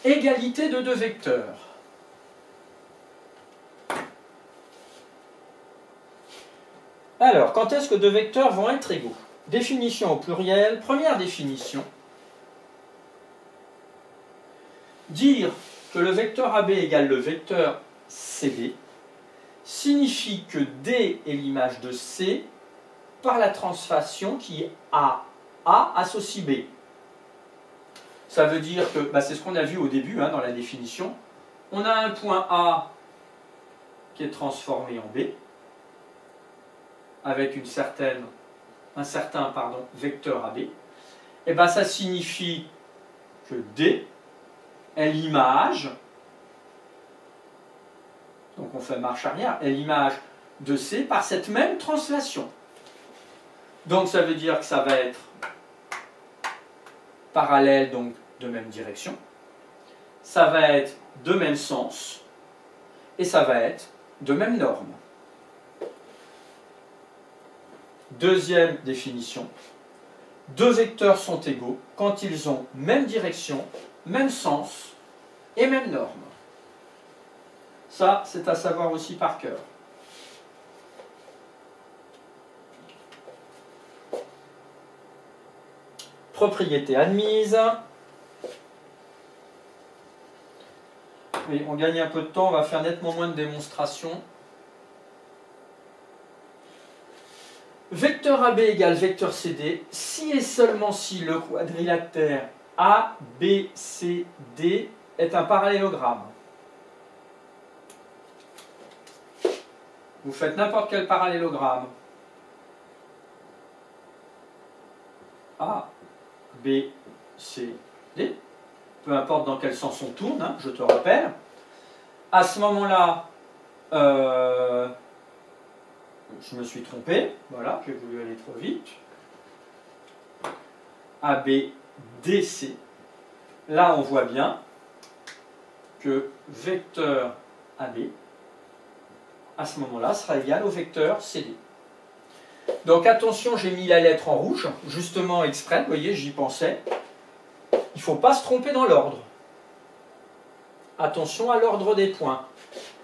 égalité de deux vecteurs. Alors, quand est-ce que deux vecteurs vont être égaux? Définition au pluriel. Première définition. Dire que le vecteur AB égale le vecteur CD signifie que D est l'image de C par la transformation qui A associe B. Ça veut dire que, c'est ce qu'on a vu au début dans la définition. On a un point A qui est transformé en B avec un certain vecteur AB. Et ça signifie que D est l'image, donc on fait marche arrière, est l'image de C par cette même translation. Donc ça veut dire que ça va être parallèle, donc de même direction, ça va être de même sens, et ça va être de même norme. Deuxième définition, deux vecteurs sont égaux quand ils ont même direction, même sens et même norme. Ça, c'est à savoir aussi par cœur. Propriété admise. Oui, on gagne un peu de temps, on va faire nettement moins de démonstrations. Vecteur AB égale vecteur CD, si et seulement si le quadrilatère ABCD est un parallélogramme. Vous faites n'importe quel parallélogramme. A, B, C, D. Peu importe dans quel sens on tourne, je te rappelle. À ce moment-là, je me suis trompé. Voilà, j'ai voulu aller trop vite. A, B, D, C. Là, on voit bien que vecteur AB, à ce moment-là, sera égal au vecteur CD. Donc attention, j'ai mis la lettre en rouge, justement exprès, vous voyez, j'y pensais. Il ne faut pas se tromper dans l'ordre. Attention à l'ordre des points.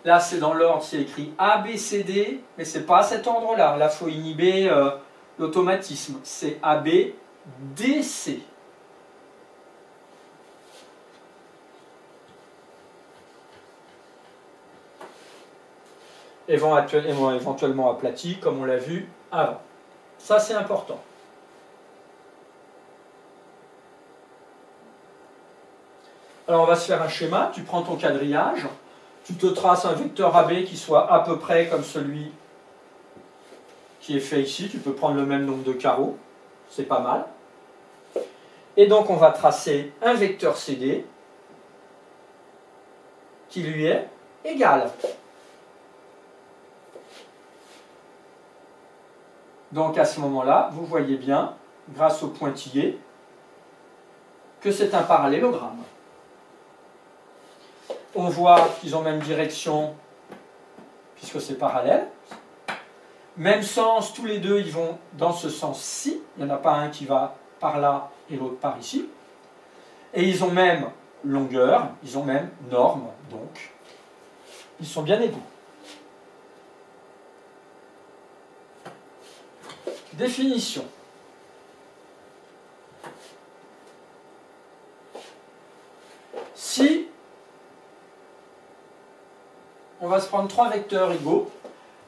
Là, c'est dans l'ordre, c'est écrit A, B, C, D, mais ce n'est pas à cet ordre-là. Là, il faut inhiber l'automatisme. C'est A, B, D, C. Éventuellement aplati, comme on l'a vu avant. Ça, c'est important. Alors, on va se faire un schéma. Tu prends ton quadrillage. Tu te traces un vecteur AB qui soit à peu près comme celui qui est fait ici. Tu peux prendre le même nombre de carreaux. C'est pas mal. Et donc, on va tracer un vecteur CD qui lui est égal. Donc à ce moment-là, vous voyez bien, grâce au pointillé, que c'est un parallélogramme. On voit qu'ils ont même direction, puisque c'est parallèle. Même sens, tous les deux, ils vont dans ce sens-ci. Il n'y en a pas un qui va par là et l'autre par ici. Et ils ont même longueur, ils ont même norme, donc ils sont bien égaux. Définition. Si on va se prendre trois vecteurs égaux,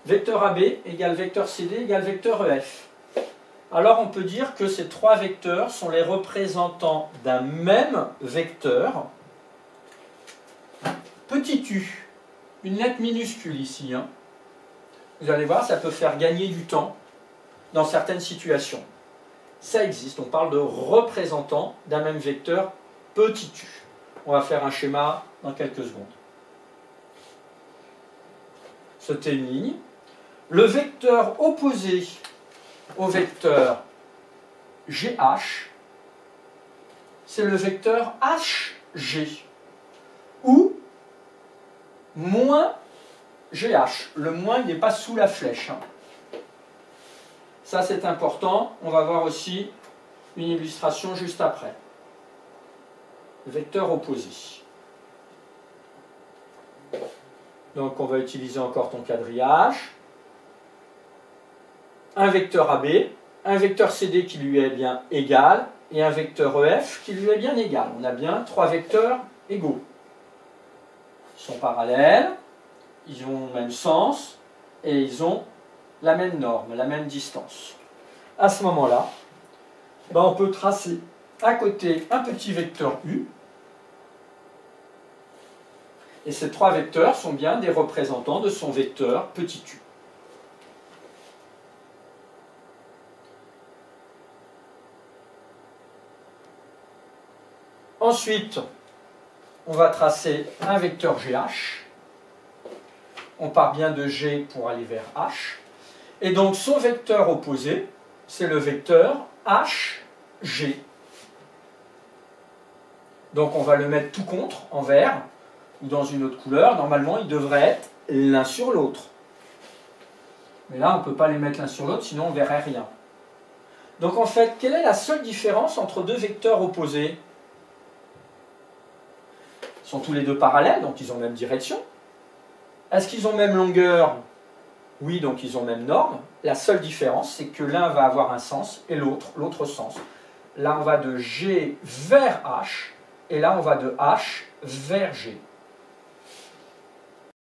vecteur AB égale vecteur CD égale vecteur EF. Alors on peut dire que ces trois vecteurs sont les représentants d'un même vecteur, petit u, une lettre minuscule ici. Vous allez voir, ça peut faire gagner du temps dans certaines situations. Ça existe, on parle de représentant d'un même vecteur petit u. On va faire un schéma dans quelques secondes. C'était une ligne. Le vecteur opposé au vecteur GH, c'est le vecteur HG, ou moins GH. Le moins, il n'est pas sous la flèche. Ça, c'est important. On va voir aussi une illustration juste après. Vecteur opposé. Donc on va utiliser encore ton quadrillage. Un vecteur AB, un vecteur CD qui lui est bien égal, et un vecteur EF qui lui est bien égal. On a bien 3 vecteurs égaux. Ils sont parallèles, ils ont le même sens, et ils ont la même norme, la même distance. À ce moment-là, on peut tracer à côté un petit vecteur U, et ces 3 vecteurs sont bien des représentants de son vecteur petit u. Ensuite, on va tracer un vecteur GH. On part bien de G pour aller vers H. Et donc son vecteur opposé, c'est le vecteur HG. Donc on va le mettre tout contre, en vert, ou dans une autre couleur. Normalement, ils devraient être l'un sur l'autre. Mais là, on ne peut pas les mettre l'un sur l'autre, sinon on ne verrait rien. Donc en fait, quelle est la seule différence entre deux vecteurs opposés? Ils sont tous les deux parallèles, donc ils ont même direction. Est-ce qu'ils ont même longueur? Oui, donc ils ont même norme. La seule différence, c'est que l'un va avoir un sens et l'autre sens. Là, on va de G vers H, et là, on va de H vers G.